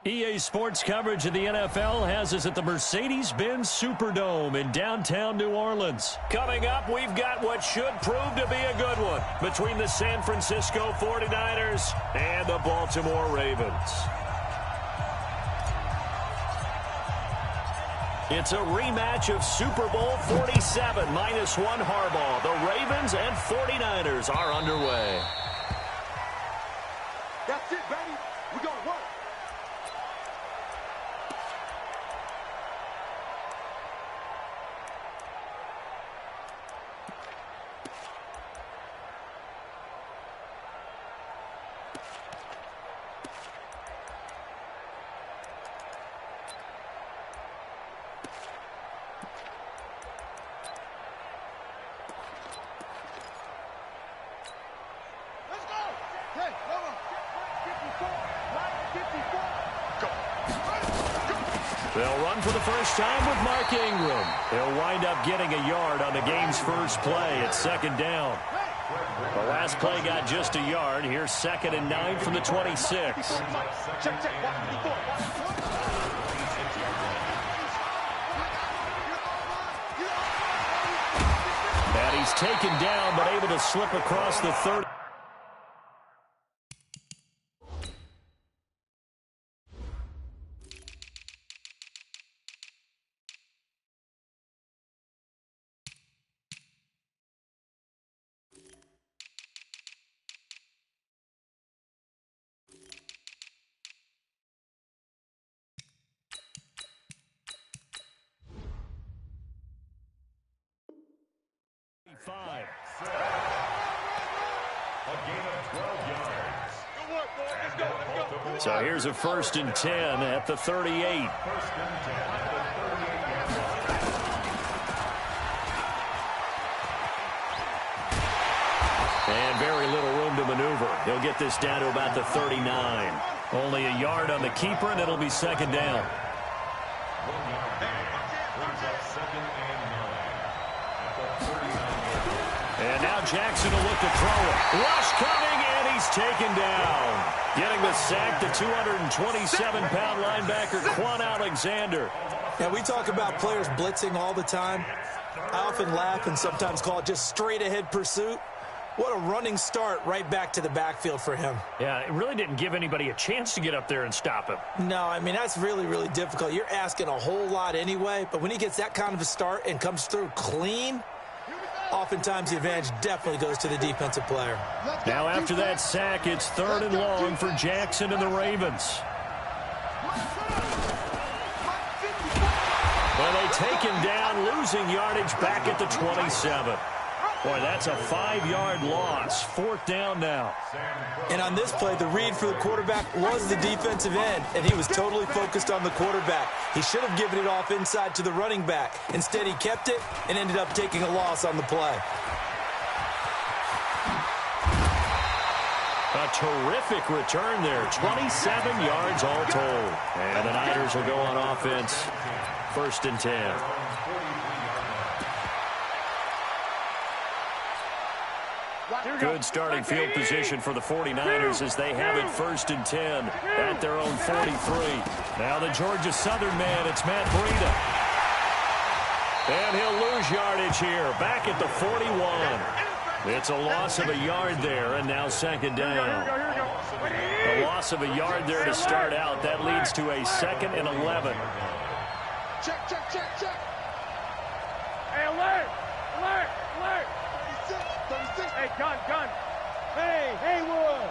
EA Sports coverage of the NFL has us at the Mercedes-Benz Superdome in downtown New Orleans. Coming up, we've got what should prove to be a good one between the San Francisco 49ers and the Baltimore Ravens. It's a rematch of Super Bowl 47 -1 Harbaugh. The Ravens and 49ers are underway. That's it, baby. We're going to work. They'll run for the first time with Mark Ingram. They'll wind up getting a yard on the game's first play at second down. The last play got just a yard. Here's 2nd and 9 from the 26. And he's taken down but able to slip across the 30. So here's a 1st and 10 at the 38. And very little room to maneuver. He'll get this down to about the 39. Only a yard on the keeper, and it'll be 2nd down. And now Jackson will look to throw it. Rush coming, and he's taken down. Getting the sack, the 227-pound linebacker, Quan Alexander. Yeah, we talk about players blitzing all the time. I often laugh and sometimes call it just straight-ahead pursuit. What a running start right back to the backfield for him. Yeah, it really didn't give anybody a chance to get up there and stop him. No, I mean, that's really, really difficult. You're asking a whole lot anyway, but when he gets that kind of a start and comes through clean, oftentimes the advantage definitely goes to the defensive player. Now after that sack, it's 3rd and long for Jackson and the Ravens. Well, they take him down, losing yardage back at the 27. Boy, that's a 5-yard loss. 4th down now. And on this play, the read for the quarterback was the defensive end, and he was totally focused on the quarterback. He should have given it off inside to the running back. Instead, he kept it and ended up taking a loss on the play. A terrific return there. 27 yards all told. And the Niners will go on offense. 1st and 10. Good starting field position for the 49ers as they have it 1st and 10 at their own 43. Now the Georgia Southern man, it's Matt Breida. And he'll lose yardage here, back at the 41. It's a loss of a yard there, and now 2nd down. A loss of a yard there to start out. That leads to a 2nd and 11. Check, check, check, check. Hey, alert! Alert! Alert! 36. Hey, gun! Hey, Haywood!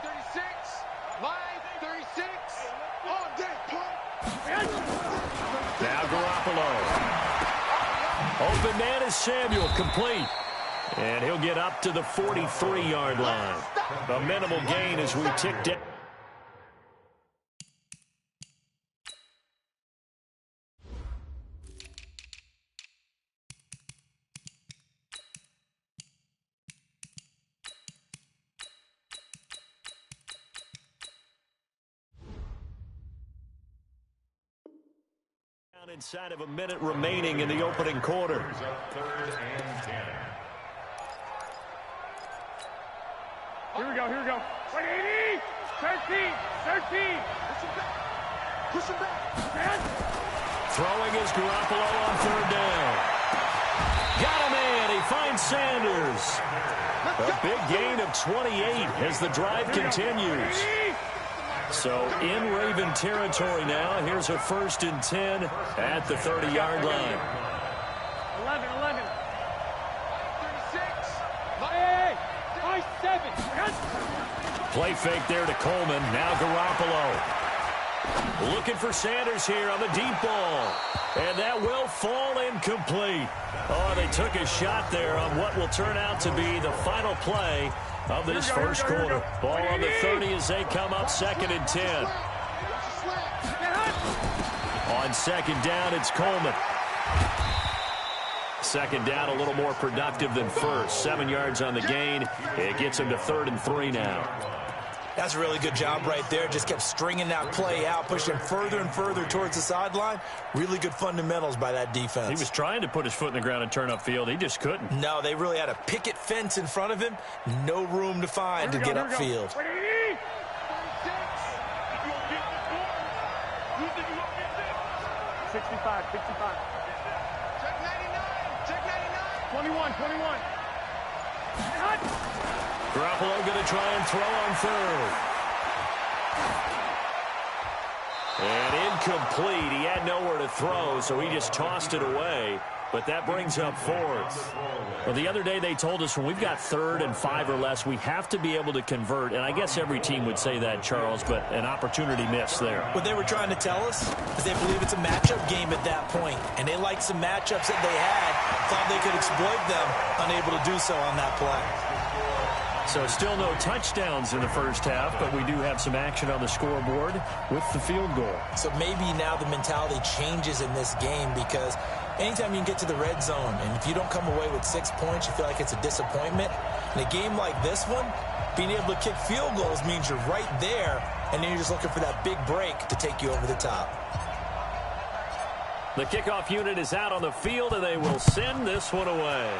36. Live 36. On deck, pump. Now Garoppolo. Open man is Samuel, complete. And he'll get up to the 43-yard line. A minimal gain as we tick down. Inside of a minute remaining in the opening quarter. Here we go. 80, 13, 7. 13. Push him back. Throwing is Garoppolo on third down. Got him in. He finds Sanders. A big gain of 28 as the drive continues. So in Raven territory now. Here's a 1st and 10 at the 30-yard line. 11. 36. Hey, 7. Play fake there to Coleman. Now Garoppolo. Looking for Sanders here on the deep ball. And that will fall incomplete. Oh, they took a shot there on what will turn out to be the final play of this first quarter. Ball on the 30 as they come up 2nd and 10. On 2nd down, it's Coleman. 2nd down, a little more productive than first. 7 yards on the gain. It gets him to 3rd and 3 now. That's a really good job right there. Just kept stringing that play out, pushing him further and further towards the sideline. Really good fundamentals by that defense. He was trying to put his foot in the ground and turn upfield. He just couldn't. No, they really had a picket fence in front of him. No room to find to get upfield. 65. Check 99. Check 99. 21. Garoppolo going to try and throw on third. And incomplete. He had nowhere to throw, so he just tossed it away. But that brings up 4th. Well, the other day they told us when we've got 3rd and 5 or less, we have to be able to convert. And I guess every team would say that, Charles, but an opportunity missed there. What they were trying to tell us is they believe it's a matchup game at that point. And they liked some matchups that they had, thought they could exploit them, unable to do so on that play. So still no touchdowns in the first half, but we do have some action on the scoreboard with the field goal. So maybe now the mentality changes in this game because anytime you can get to the red zone, and if you don't come away with 6 points, you feel like it's a disappointment. In a game like this one, being able to kick field goals means you're right there, and then you're just looking for that big break to take you over the top. The kickoff unit is out on the field, and they will send this one away.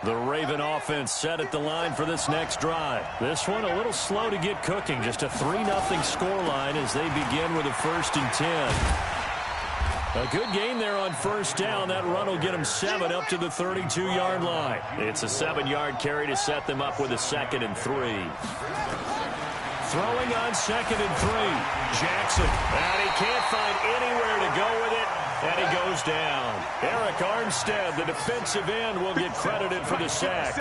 The Raven offense set at the line for this next drive. This one a little slow to get cooking. Just a 3-0 scoreline as they begin with a 1st and 10. A good game there on 1st down. That run will get them 7 up to the 32-yard line. It's a 7-yard carry to set them up with a 2nd and 3. Throwing on 2nd and 3. Jackson. And he can't find anywhere to go with it. And he goes down. Eric Armstead, the defensive end, will get credited for the sack.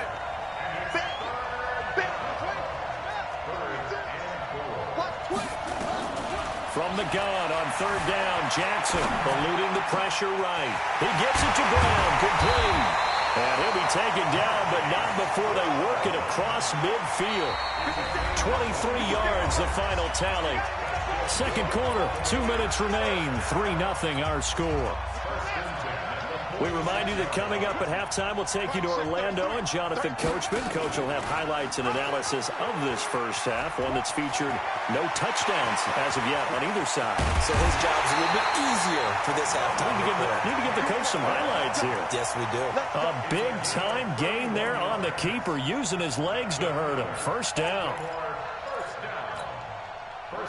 From the gun on 3rd down, Jackson eluding the pressure right. He gets it to Brown, complete. And he'll be taken down, but not before they work it across midfield. 23 yards, the final tally. Second quarter, 2 minutes remain. 3-0 our score. We remind you that coming up at halftime, we'll take you to Orlando and Jonathan Coachman. Coach will have highlights and analysis of this first half, one that's featured no touchdowns as of yet on either side. So his job's a little bit easier for this halftime. Need to give the coach some highlights here. Yes, we do. A big-time gain there on the keeper, using his legs to hurt him. First down.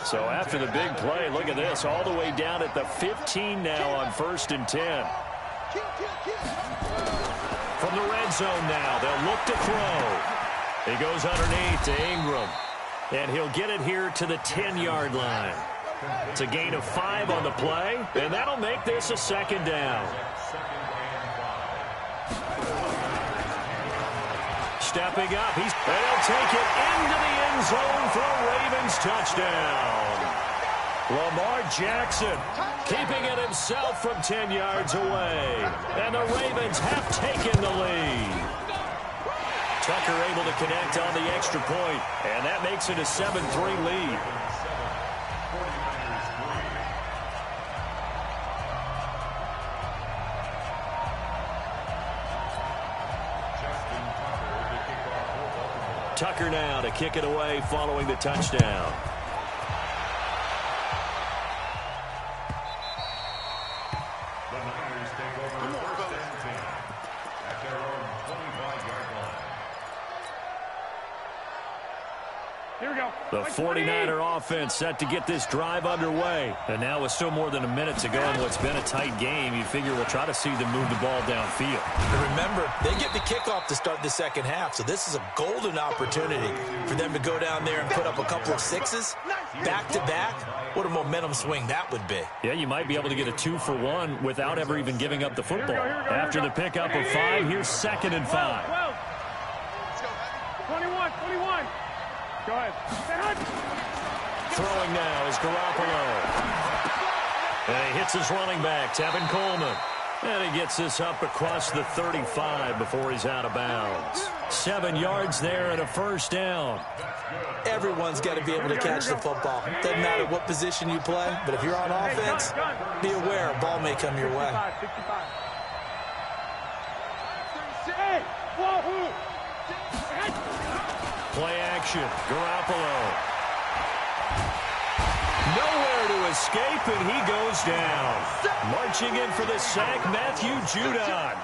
So after the big play, look at this, all the way down at the 15 now on 1st and 10. From the red zone now, they'll look to throw. He goes underneath to Ingram, and he'll get it here to the 10-yard line. It's a gain of 5 on the play, and that'll make this a 2nd down. Stepping up, and he'll take it into the end zone for a Ravens touchdown. Lamar Jackson keeping it himself from 10 yards away. And the Ravens have taken the lead. Tucker able to connect on the extra point, and that makes it a 7-3 lead. Tucker now to kick it away following the touchdown. The Niners take over first and 10 at their own 25-yard line. Here we go. The 49er offense set to get this drive underway. And now with still more than a minute to go in what's been a tight game, you figure we'll try to see them move the ball downfield. And remember, they get the kickoff to start the second half, so this is a golden opportunity for them to go down there and put up a couple of sixes back-to-back. What a momentum swing that would be. Yeah, you might be able to get a 2-for-1 without ever even giving up the football. After the pickup of 5, here's 2nd and 5. 21. Go ahead. Throwing now is Garoppolo. And he hits his running back, Tevin Coleman. And he gets this up across the 35 before he's out of bounds. 7 yards there and a first down. Everyone's got to be able to catch the football. Doesn't matter what position you play, but if you're on offense, be aware a ball may come your way. 65. Hey, whoa, Play action. Garoppolo. Nowhere to escape, and he goes down. Marching in for the sack, Matthew Judon.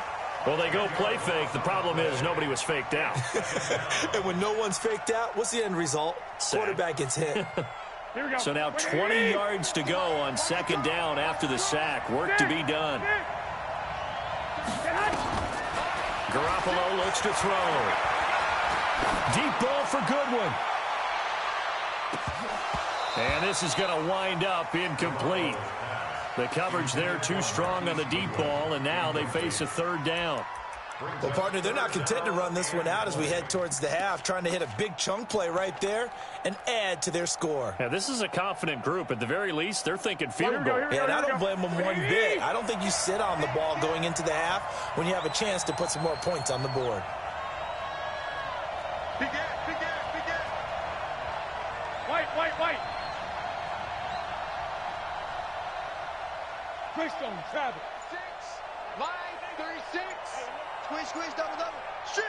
Well, they go play fake. The problem is nobody was faked out. And when no one's faked out, what's the end result? Sack. Quarterback gets hit. Here we go. So now 20 yards to go on 2nd down after the sack. Work to be done. Garoppolo looks to throw. Deep ball for Goodwin. And this is going to wind up incomplete. The coverage there too strong on the deep ball, and now they face a 3rd down. Well, partner, they're not content to run this one out as we head towards the half, trying to hit a big chunk play right there and add to their score. Yeah, this is a confident group. At the very least, they're thinking field goal. Yeah, and I don't blame them one bit. I don't think you sit on the ball going into the half when you have a chance to put some more points on the board. Big ass. White. Christian, Travis. 6, line, 36. Squish, double. Shoot.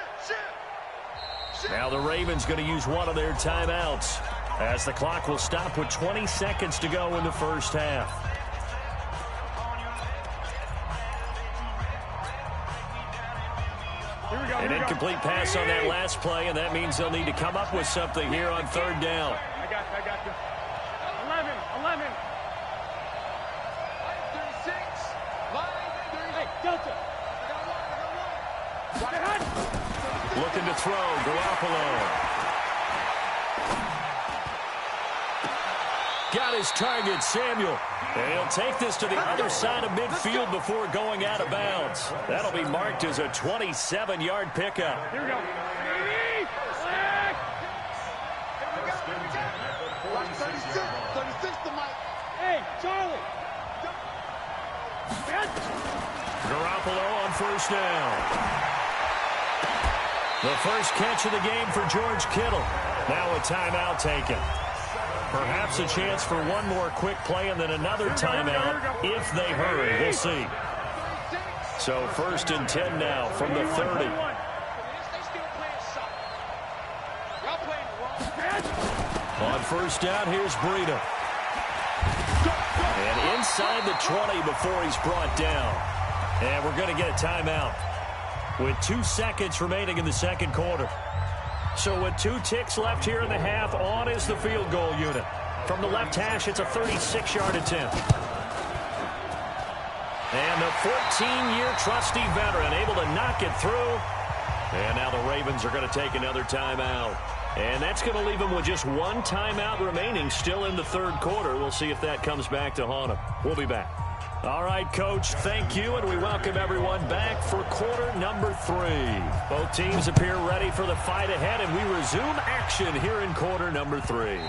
Now the Ravens going to use one of their timeouts as the clock will stop with 20 seconds to go in the first half. An incomplete pass on that last play, and that means they'll need to come up with something here on 3rd down. I got you. 11. 36, line, 30. Hey, Delta. Looking to throw, Garoppolo. Got his target, Samuel. And he'll take this to the other side of midfield before going out of bounds. That'll be marked as a 27-yard pickup. Here we go. Watch 36 to Mike. Hey, Charlie. Garoppolo on 1st down. The first catch of the game for George Kittle. Now a timeout taken. Perhaps a chance for one more quick play and then another timeout if they hurry. We'll see. So 1st and 10 now from the 30. On 1st down, here's Breida. And inside the 20 before he's brought down. And we're going to get a timeout with 2 seconds remaining in the 2nd quarter. So with 2 ticks left here in the half, on is the field goal unit. From the left hash, it's a 36-yard attempt. And the 14-year trusty veteran able to knock it through. And now the Ravens are going to take another timeout. And that's going to leave them with just 1 timeout remaining still in the 3rd quarter. We'll see if that comes back to haunt them. We'll be back. All right, Coach, thank you, and we welcome everyone back for quarter number 3. Both teams appear ready for the fight ahead, and we resume action here in quarter number 3.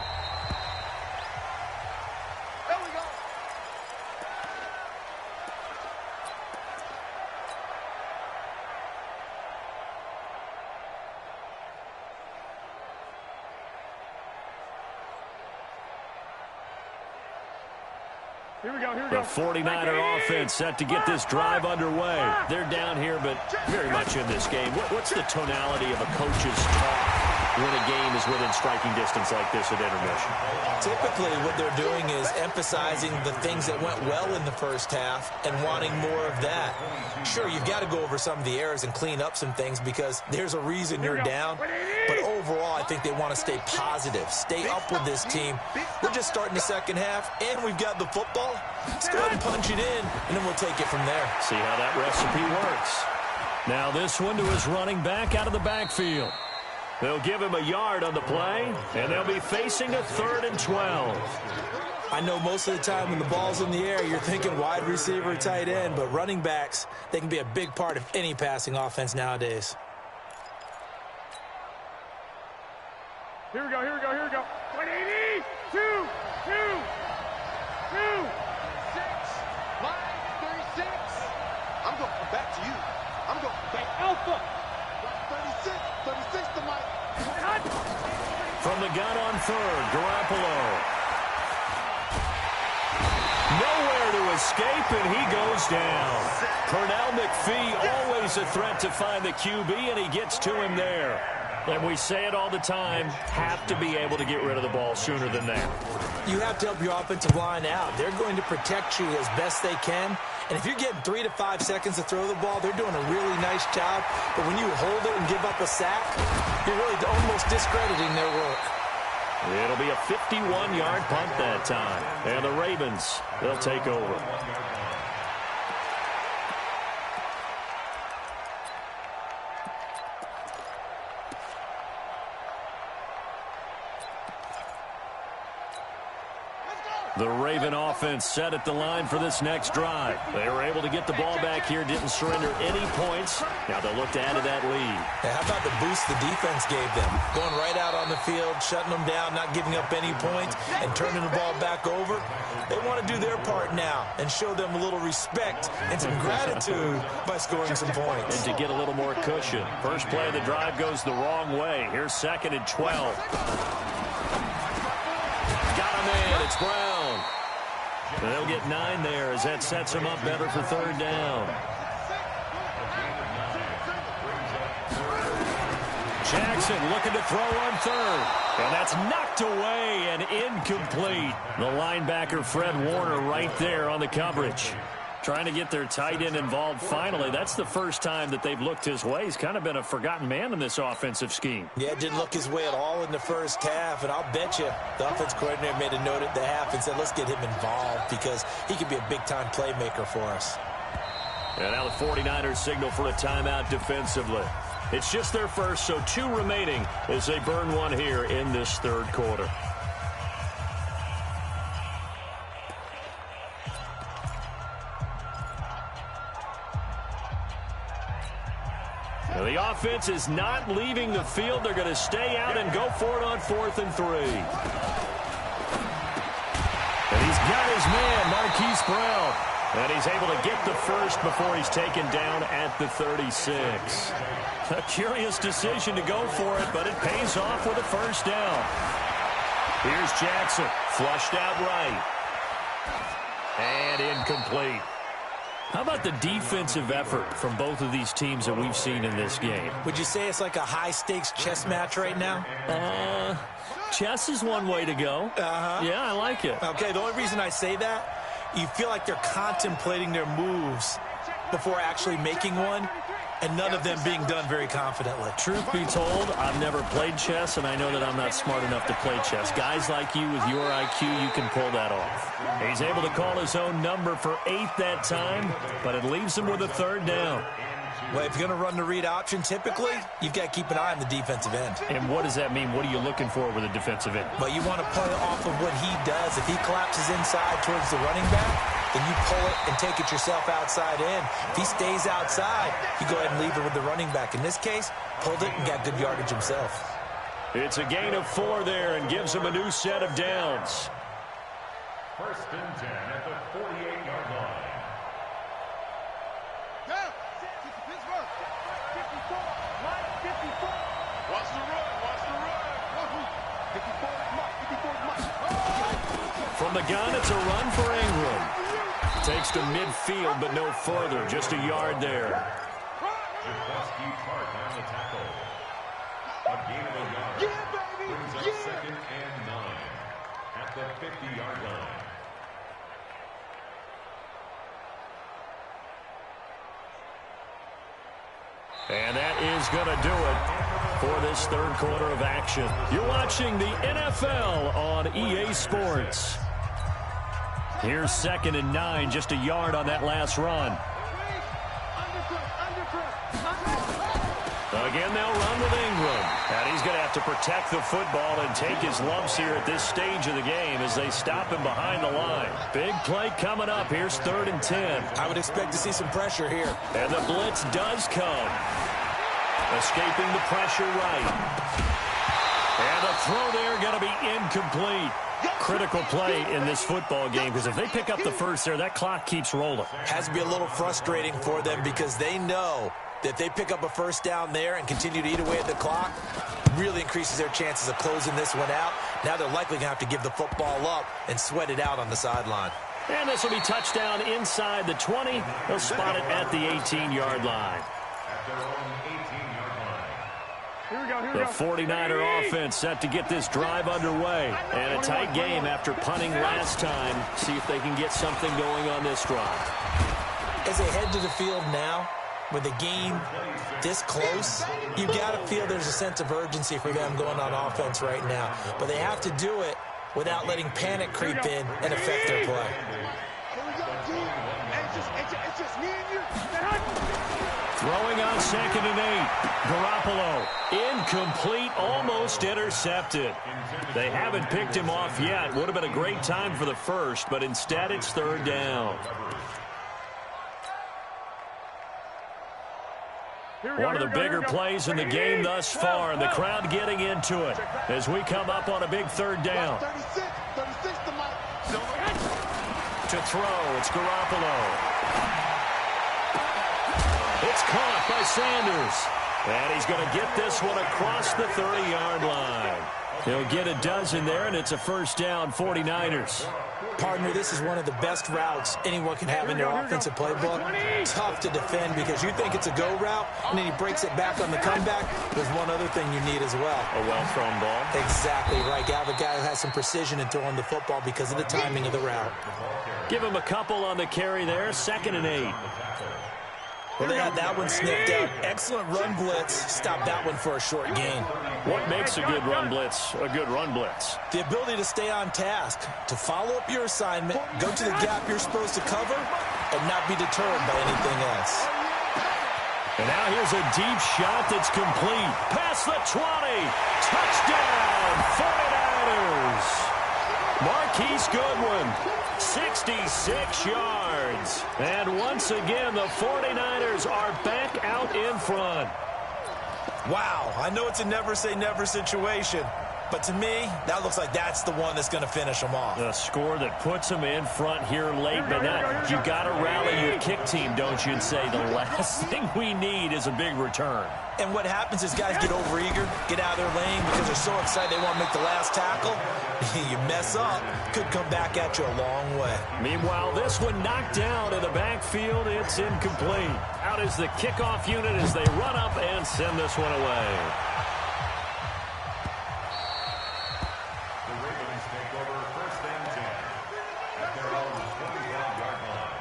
Here we go. The 49er offense set to get this drive underway. They're down here, but very much in this game. What's the tonality of a coach's talk when a game is within striking distance like this at intermission? Typically, what they're doing is emphasizing the things that went well in the first half and wanting more of that. Sure, you've got to go over some of the errors and clean up some things because there's a reason you're down. But overall, I think they want to stay positive, stay up with this team. We're just starting the second half, and we've got the football. Let's go ahead and punch it in, and then we'll take it from there. See how that recipe works. Now this one to his running back out of the backfield. They'll give him a yard on the play, and they'll be facing a 3rd and 12. I know most of the time when the ball's in the air, you're thinking wide receiver, tight end, but running backs, they can be a big part of any passing offense nowadays. Here we go, here we go, here we go. 180, 2, 2, 2. 6, line 36. I'm going back to you. I'm going back. Alpha. 36, 36 to Mike. From the gun on 3rd, Garoppolo. Nowhere to escape, and he goes down. Pernell McPhee, always a threat to find the QB, and he gets to him there. And we say it all the time, have to be able to get rid of the ball sooner than that. You have to help your offensive line out. They're going to protect you as best they can. And if you're getting 3 to 5 seconds to throw the ball, they're doing a really nice job. But when you hold it and give up a sack, you're really almost discrediting their work. It'll be a 51-yard punt that time. And the Ravens, they'll take over. The Raven offense set at the line for this next drive. They were able to get the ball back here, didn't surrender any points. Now they'll look to add to that lead. Hey, how about the boost the defense gave them? Going right out on the field, shutting them down, not giving up any points, and turning the ball back over. They want to do their part now and show them a little respect and some gratitude by scoring some points. And to get a little more cushion. First play of the drive goes the wrong way. Here's 2nd and 12. Got a man. It's Brown. They'll get 9 there as that sets them up better for 3rd down. Jackson looking to throw on 3rd. And that's knocked away and incomplete. The linebacker, Fred Warner, right there on the coverage. Trying to get their tight end involved finally. That's the first time that they've looked his way. He's kind of been a forgotten man in this offensive scheme. Yeah, didn't look his way at all in the first half, and I'll bet you the offense coordinator made a note at the half and said, let's get him involved because he could be a big-time playmaker for us. And now the 49ers signal for a timeout defensively. It's just their first, so 2 remaining as they burn one here in this 3rd quarter. Now the offense is not leaving the field. They're going to stay out and go for it on 4th and 3. And he's got his man, Marquise Brown. And he's able to get the first before he's taken down at the 36. A curious decision to go for it, but it pays off with a 1st down. Here's Jackson, flushed out right. And incomplete. How about the defensive effort from both of these teams that we've seen in this game? Would you say it's like a high-stakes chess match right now? Chess is one way to go. Yeah, I like it. Okay, the only reason I say that, you feel like they're contemplating their moves before actually making one, and none of them being done very confidently. Truth be told, I've never played chess, and I know that I'm not smart enough to play chess. Guys like you with your IQ, you can pull that off. He's able to call his own number for 8 that time, but it leaves him with a 3rd down. Well, if you're going to run the read option, typically, you've got to keep an eye on the defensive end. And what does that mean? What are you looking for with a defensive end? Well, you want to play off of what he does. If he collapses inside towards the running back, then you pull it and take it yourself outside in. If he stays outside, you go ahead and leave it with the running back. In this case, pulled it and got good yardage himself. It's a gain of 4 there and gives him a new set of downs. 1st and 10 at the 48-yard line. Watch the run, watch the run. From the gun, it's a run for Ingram. Takes to midfield, but no further. Just a yard there. Jaworski Park on the tackle. A gain of a yard. Yeah, baby. Brings up Yeah. 2nd and 9 at the 50-yard line. And that is going to do it for this third quarter of action. You're watching the NFL on EA Sports. Here's 2nd and 9, just a yard on that last run. Again, they'll run with Ingram. And he's going to have to protect the football and take his lumps here at this stage of the game as they stop him behind the line. Big play coming up. Here's 3rd and 10. I would expect to see some pressure here. And the blitz does come. Escaping the pressure right. And the throw there going to be incomplete. Critical play in this football game because if they pick up the first there, that clock keeps rolling. Has to be a little frustrating for them because they know that if they pick up a first down there and continue to eat away at the clock, really increases their chances of closing this one out. Now they're likely going to have to give the football up and sweat it out on the sideline. And this will be touchdown inside the 20. They'll spot it at the 18-yard line. At their own 18-yard line. Here we go, here we The go. 49er offense set to get this drive underway. And a tight game after punting last time. See if they can get something going on this drive. As they head to the field now, with the game this close, you got to feel there's a sense of urgency for them going on offense right now. But they have to do it without letting panic creep in and affect their play. Here we go, G. It's just me and you. Throwing on 2nd and 8. Garoppolo, incomplete, almost intercepted. They haven't picked him off yet. Would have been a great time for the first, but instead it's 3rd down. One of the bigger plays in the game thus far, and the crowd getting into it as we come up on a big 3rd down. 36 to Mike. To throw, it's Garoppolo. It's caught by Sanders. And he's going to get this one across the 30-yard line. He'll get a dozen there, and it's a first down, 49ers. Partner, this is one of the best routes anyone can have in their offensive playbook. Tough to defend because you think it's a go route, and then he breaks it back on the comeback. There's one other thing you need as well. A well-thrown ball. Exactly right. You have a guy who has some precision in throwing the football because of the timing of the route. Give him a couple on the carry there, 2nd and 8. Well, they had that one sniffed out. Excellent run blitz. Stop that one for a short gain. What makes a good run blitz a good run blitz? The ability to stay on task, to follow up your assignment, go to the gap you're supposed to cover, and not be deterred by anything else. And now here's a deep shot that's complete. Past the 20. Touchdown, 49ers. Marquise Goodwin, 66 yards. And once again, the 49ers are back out in front. Wow, I know it's a never-say-never situation, but to me, that looks like that's the one that's going to finish them off. A score that puts them in front here late, but not. You got to rally your kick team, don't you, and say the last thing we need is a big return. And what happens is guys get overeager, get out of their lane because they're so excited they want to make the last tackle. You mess up, could come back at you a long way. Meanwhile, this one knocked down in the backfield. It's incomplete. Out is the kickoff unit as they run up and send this one away. The Ravens take over 1st and 10 at their own 25-yard line.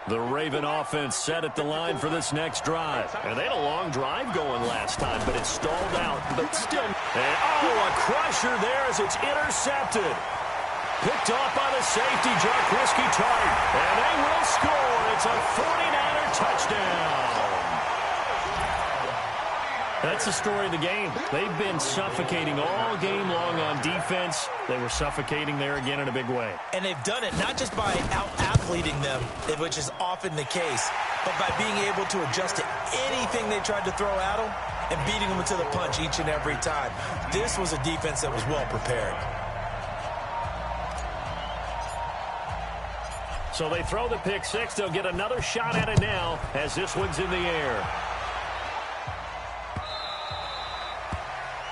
The Raven offense set at the line for this next drive. And they had a long drive going last time, but it stalled out. But still, and a crusher there as it's intercepted. Picked off by the safety, Jarquiski Tart. And they will score. It's a 49er touchdown. That's the story of the game. They've been suffocating all game long on defense. They were suffocating there again in a big way. And they've done it not just by out-athleting them, which is often the case, but by being able to adjust to anything they tried to throw at them and beating them to the punch each and every time. This was a defense that was well prepared. So they throw the pick six. They'll get another shot at it now as this one's in the air.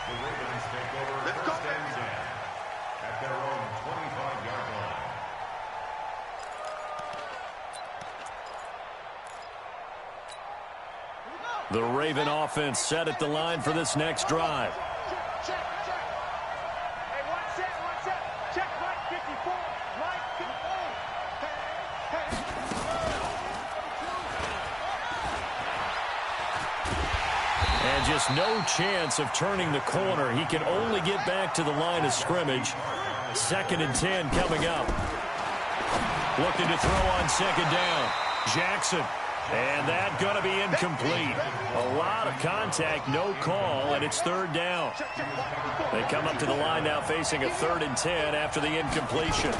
The Ravens take over 1st and 10 at their own 25. The Raven offense set at the line for this next drive. Check. Hey, one set. Check right 54. Right 54. And just no chance of turning the corner. He can only get back to the line of scrimmage. 2nd and 10 coming up. Looking to throw on 2nd down. Jackson. And that going to be incomplete. A lot of contact, no call, and it's 3rd down. They come up to the line now facing a 3rd and 10 after the incompletion.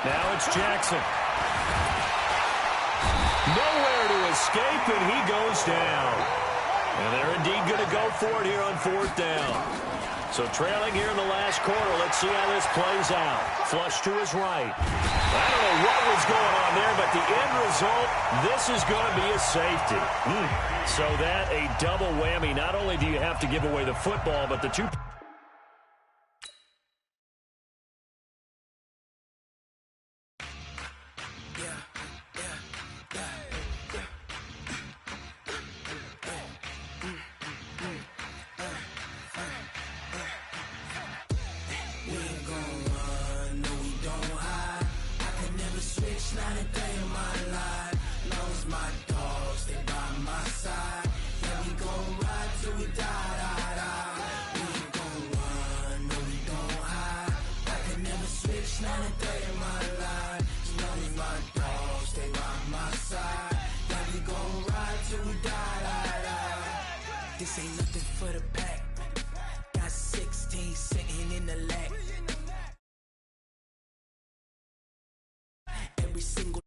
Now it's Jackson. Nowhere to escape, and he goes down. And they're indeed going to go for it here on 4th down. So trailing here in the last quarter, let's see how this plays out. Flush to his right. I don't know what was going on there, but the end result, this is going to be a safety. So that a double whammy. Not only do you have to give away the football, but the two... This ain't nothing for the pack. Got 16 sitting in the lap. Every single